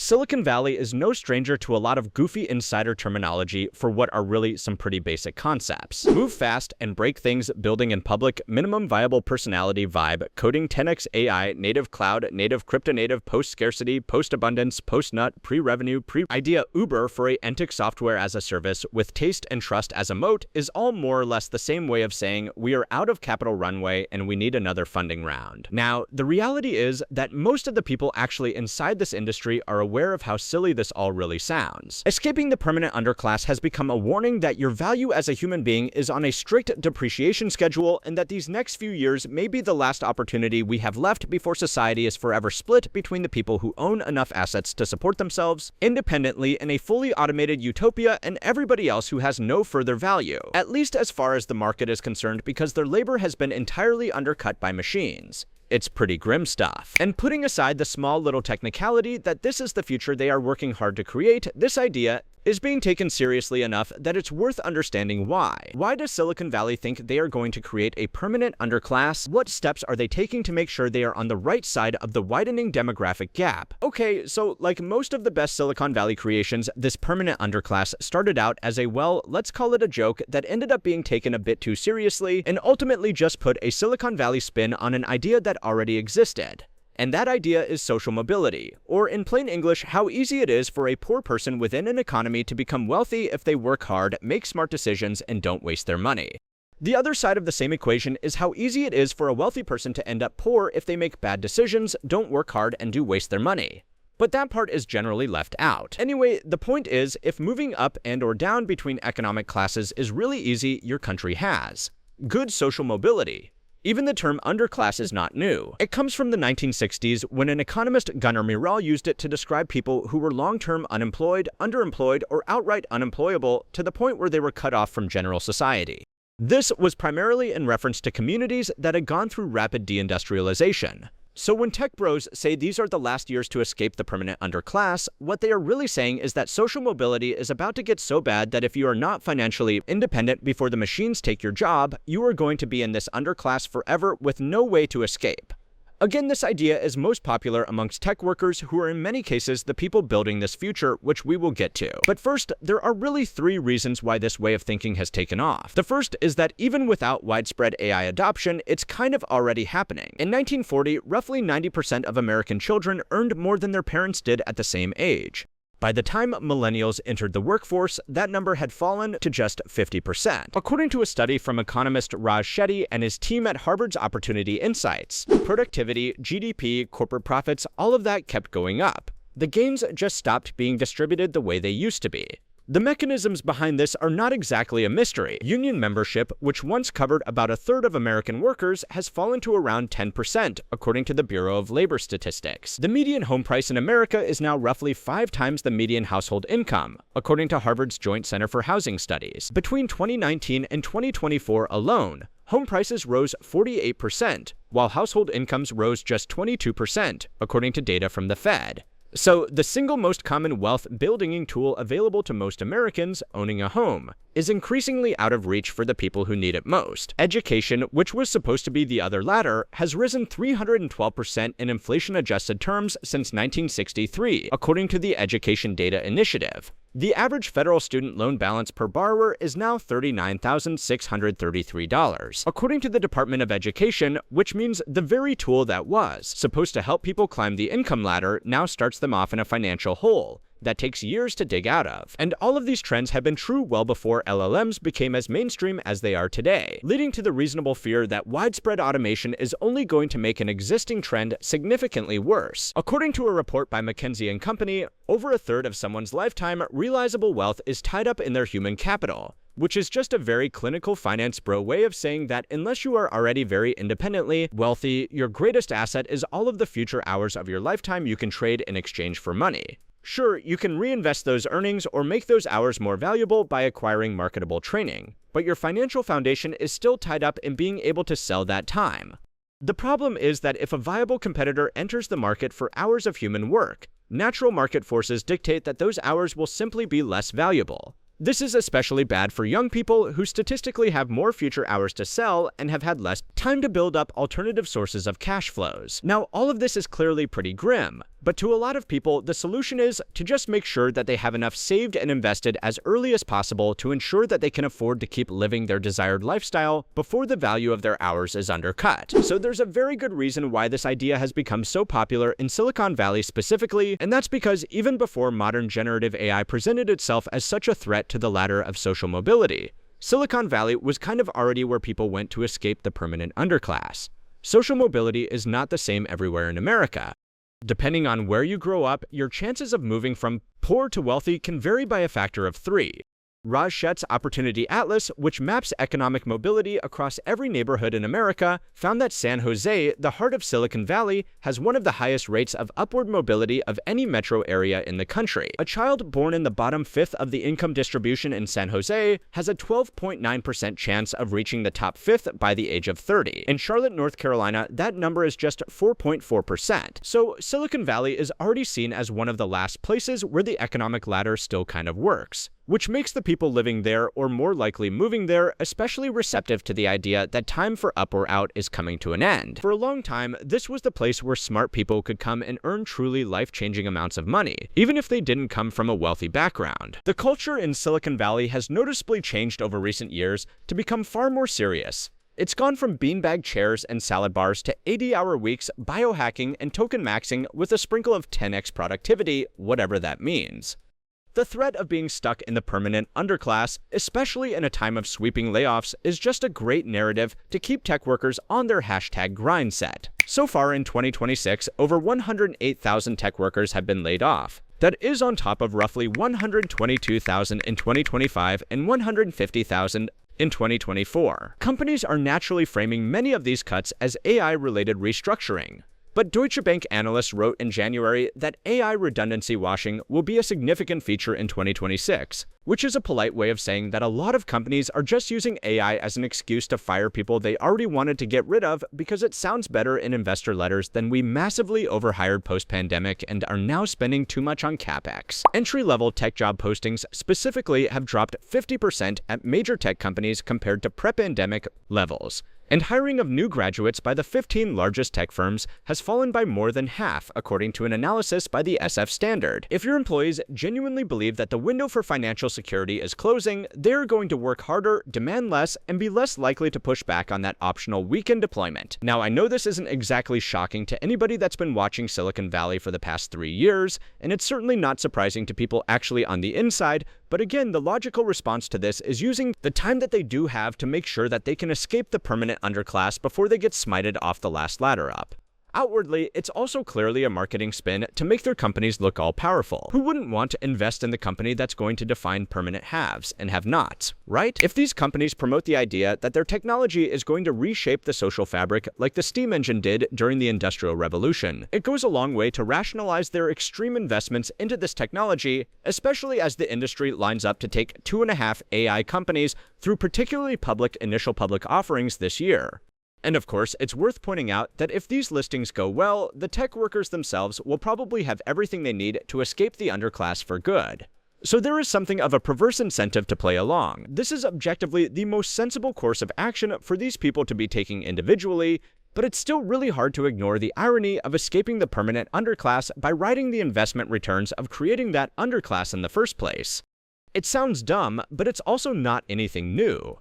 Silicon Valley is no stranger to a lot of goofy insider terminology for what are really some pretty basic concepts. Move fast and break things, building in public, minimum viable personality vibe, coding 10x AI, native cloud, native crypto native, post-scarcity, post-abundance, post-nut, pre-revenue, pre-idea Uber for agentic software as a service with taste and trust as a moat is all more or less the same way of saying we are out of capital runway and we need another funding round. Now, the reality is that most of the people actually inside this industry are aware of how silly this all really sounds. Escaping the permanent underclass has become a warning that your value as a human being is on a strict depreciation schedule and that these next few years may be the last opportunity we have left before society is forever split between the people who own enough assets to support themselves independently in a fully automated utopia and everybody else who has no further value, at least as far as the market is concerned, because their labor has been entirely undercut by machines. It's pretty grim stuff. And putting aside the small little technicality that this is the future they are working hard to create, this idea is being taken seriously enough that it's worth understanding why. Why does Silicon Valley think they are going to create a permanent underclass? What steps are they taking to make sure they are on the right side of the widening demographic gap? Okay, so like most of the best Silicon Valley creations, this permanent underclass started out as a, well, let's call it a joke that ended up being taken a bit too seriously and ultimately just put a Silicon Valley spin on an idea that already existed. And that idea is social mobility, or in plain English, how easy it is for a poor person within an economy to become wealthy if they work hard, make smart decisions, and don't waste their money. The other side of the same equation is how easy it is for a wealthy person to end up poor if they make bad decisions, don't work hard, and do waste their money. But that part is generally left out. Anyway, the point is, if moving up and or down between economic classes is really easy, your country has good social mobility. Even the term underclass is not new. It comes from the 1960s when an economist, Gunnar Myhrvold, used it to describe people who were long-term unemployed, underemployed, or outright unemployable to the point where they were cut off from general society. This was primarily in reference to communities that had gone through rapid deindustrialization. So when tech bros say these are the last years to escape the permanent underclass, what they are really saying is that social mobility is about to get so bad that if you are not financially independent before the machines take your job, you are going to be in this underclass forever with no way to escape. Again, this idea is most popular amongst tech workers who are in many cases the people building this future, which we will get to. But first, there are really three reasons why this way of thinking has taken off. The first is that even without widespread AI adoption, it's kind of already happening. In 1940, roughly 90% of American children earned more than their parents did at the same age. By the time millennials entered the workforce, that number had fallen to just 50%. According to a study from economist Raj Shetty and his team at Harvard's Opportunity Insights, productivity, GDP, corporate profits, all of that kept going up. The gains just stopped being distributed the way they used to be. The mechanisms behind this are not exactly a mystery. Union membership, which once covered about a third of American workers, has fallen to around 10%, according to the Bureau of Labor Statistics. The median home price in America is now roughly 5 times the median household income, according to Harvard's Joint Center for Housing Studies. Between 2019 and 2024 alone, home prices rose 48%, while household incomes rose just 22%, according to data from the Fed. So, the single most common wealth building tool available to most Americans, owning a home, is increasingly out of reach for the people who need it most. Education, which was supposed to be the other ladder, has risen 312% in inflation-adjusted terms since 1963, according to the Education Data Initiative. The average federal student loan balance per borrower is now $39,633, according to the Department of Education, which means the very tool that was supposed to help people climb the income ladder now starts them off in a financial hole that takes years to dig out of. And all of these trends have been true well before LLMs became as mainstream as they are today, leading to the reasonable fear that widespread automation is only going to make an existing trend significantly worse. According to a report by McKinsey & Company, over a third of someone's lifetime realizable wealth is tied up in their human capital, which is just a very clinical finance bro way of saying that unless you are already very independently wealthy, your greatest asset is all of the future hours of your lifetime you can trade in exchange for money. Sure, you can reinvest those earnings or make those hours more valuable by acquiring marketable training, but your financial foundation is still tied up in being able to sell that time. The problem is that if a viable competitor enters the market for hours of human work, natural market forces dictate that those hours will simply be less valuable. This is especially bad for young people who statistically have more future hours to sell and have had less time to build up alternative sources of cash flows. Now, all of this is clearly pretty grim, But to a lot of people, the solution is to just make sure that they have enough saved and invested as early as possible to ensure that they can afford to keep living their desired lifestyle before the value of their hours is undercut. So there's a very good reason why this idea has become so popular in Silicon Valley specifically, and that's because even before modern generative AI presented itself as such a threat to the ladder of social mobility, Silicon Valley was kind of already where people went to escape the permanent underclass. Social mobility is not the same everywhere in America. Depending on where you grow up, your chances of moving from poor to wealthy can vary by a factor of 3. Raj Shet's Opportunity Atlas, which maps economic mobility across every neighborhood in America, found that San Jose, the heart of Silicon Valley, has one of the highest rates of upward mobility of any metro area in the country. A child born in the bottom fifth of the income distribution in San Jose has a 12.9% chance of reaching the top fifth by the age of 30. In Charlotte, North Carolina, that number is just 4.4%. So Silicon Valley is already seen as one of the last places where the economic ladder still kind of works, which makes the people living there or more likely moving there especially receptive to the idea that time for up or out is coming to an end. For a long time, this was the place where smart people could come and earn truly life-changing amounts of money, even if they didn't come from a wealthy background. The culture in Silicon Valley has noticeably changed over recent years to become far more serious. It's gone from beanbag chairs and salad bars to 80-hour weeks, biohacking, and token maxing with a sprinkle of 10x productivity, whatever that means. The threat of being stuck in the permanent underclass, especially in a time of sweeping layoffs, is just a great narrative to keep tech workers on their hashtag grind set. So far in 2026, over 108,000 tech workers have been laid off. That is on top of roughly 122,000 in 2025 and 150,000 in 2024. Companies are naturally framing many of these cuts as AI-related restructuring. But Deutsche Bank analysts wrote in January that AI redundancy washing will be a significant feature in 2026, which is a polite way of saying that a lot of companies are just using AI as an excuse to fire people they already wanted to get rid of because it sounds better in investor letters than we massively overhired post-pandemic and are now spending too much on CapEx. Entry-level tech job postings specifically have dropped 50% at major tech companies compared to pre-pandemic levels. And hiring of new graduates by the 15 largest tech firms has fallen by more than half, according to an analysis by the SF Standard. If your employees genuinely believe that the window for financial security is closing, they're going to work harder, demand less, and be less likely to push back on that optional weekend deployment. Now, I know this isn't exactly shocking to anybody that's been watching Silicon Valley for the past 3 years, and it's certainly not surprising to people actually on the inside, but again, the logical response to this is using the time that they do have to make sure that they can escape the permanent underclass before they get smited off the last ladder up. Outwardly, it's also clearly a marketing spin to make their companies look all-powerful. Who wouldn't want to invest in the company that's going to define permanent haves and have-nots, right? If these companies promote the idea that their technology is going to reshape the social fabric like the steam engine did during the Industrial Revolution, it goes a long way to rationalize their extreme investments into this technology, especially as the industry lines up to take 2.5 AI companies through particularly initial public offerings this year. And of course, it's worth pointing out that if these listings go well, the tech workers themselves will probably have everything they need to escape the underclass for good. So there is something of a perverse incentive to play along. This is objectively the most sensible course of action for these people to be taking individually, but it's still really hard to ignore the irony of escaping the permanent underclass by riding the investment returns of creating that underclass in the first place. It sounds dumb, but it's also not anything new.